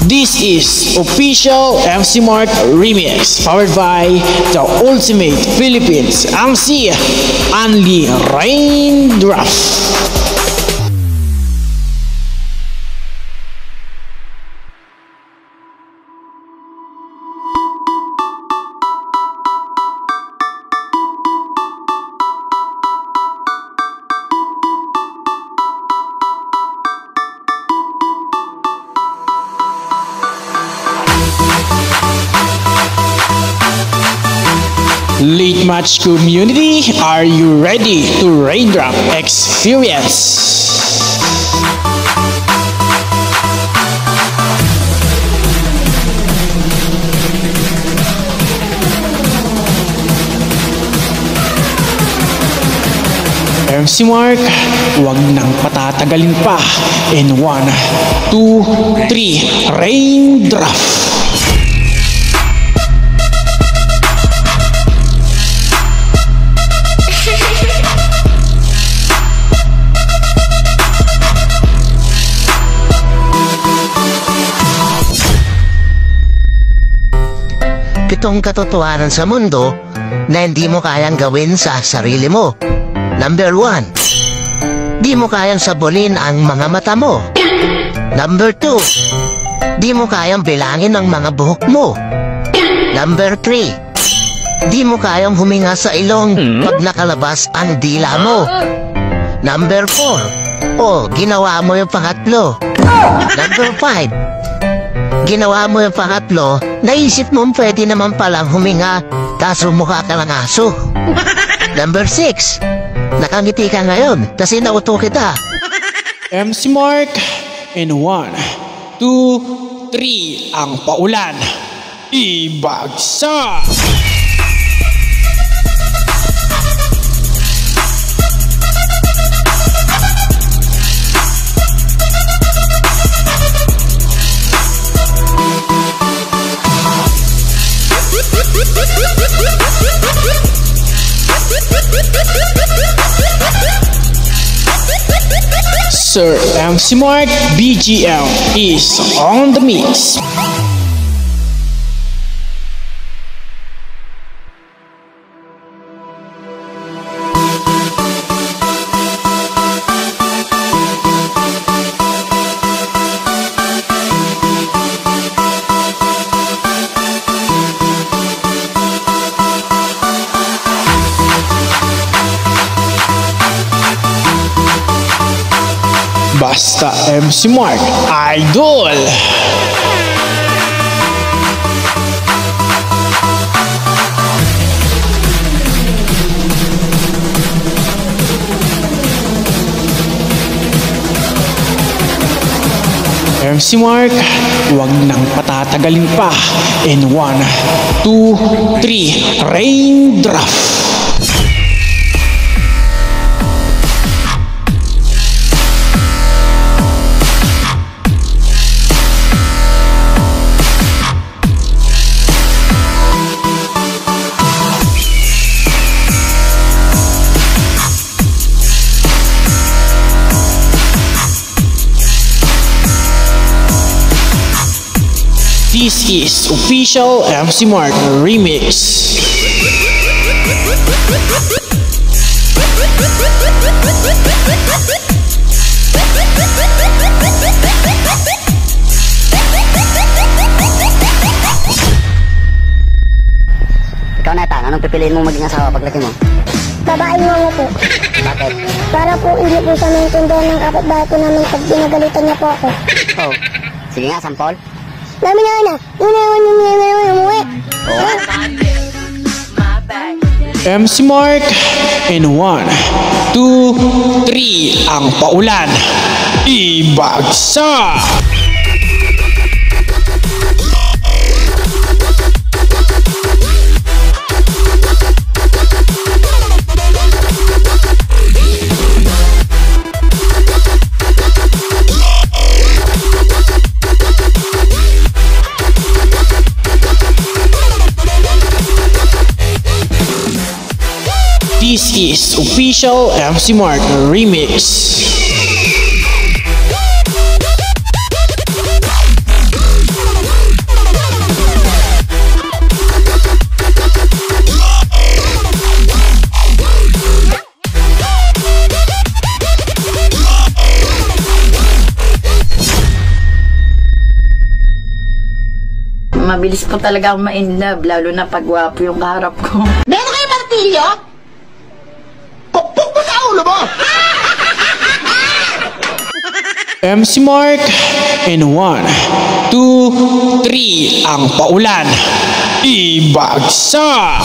This is official MC Mark Remix powered by the Ultimate Philippines MC Only Raindrop. Late match community, are you ready to Raindrop experience? MC Mark, huwag nang patatagalin pa. In 1, 2, 3, Raindrop! Pitong katotohanan sa mundo na hindi mo kayang gawin sa sarili mo. Number 1, di mo kayang sabulin ang mga mata mo. Number 2, di mo kayang bilangin ang mga buhok mo. Number 3, di mo kayang huminga sa ilong pag nakalabas ang dila mo. Number 4, ginawa mo yung pangatlo. Number 5, ginawa mo yung pangatlo, naisip mo pwede naman palang huminga, kaso mukha ka lang aso. Number 6, nakangiti ka ngayon kasi nauto kita. MC Mark, in 1, 2, 3, ang paulan, ibagsak! Sir MC Mark BGM is on the mix. Basta MC Mark, idol! MC Mark, huwag nang patatagalin pa. In 1, 2, 3, Raindrop! This is official MC Mark Remix. Ikaw Nathan, anong pipiliin mong maging asawa paglaki mo? Babaeng mo po. Bakit? Para po hindi po siya maintindihan ng kapitbahay ko namin pag ginagalitan niya po ako. Oh, sige nga, sampol. Dami na, unawan yung umuwi. MC Mark, in 1, 2, 3, ang paulan, ibagsak! This is official MC Mark Remix. Mabilis po talaga akong ma-inlove, lalo na pag gwapo yung kaharap ko. Meron kayo martilyo? Pukpuk mo sa ulo mo! MC Mark in 1, 2, 3 ang paulan. Ibagsak!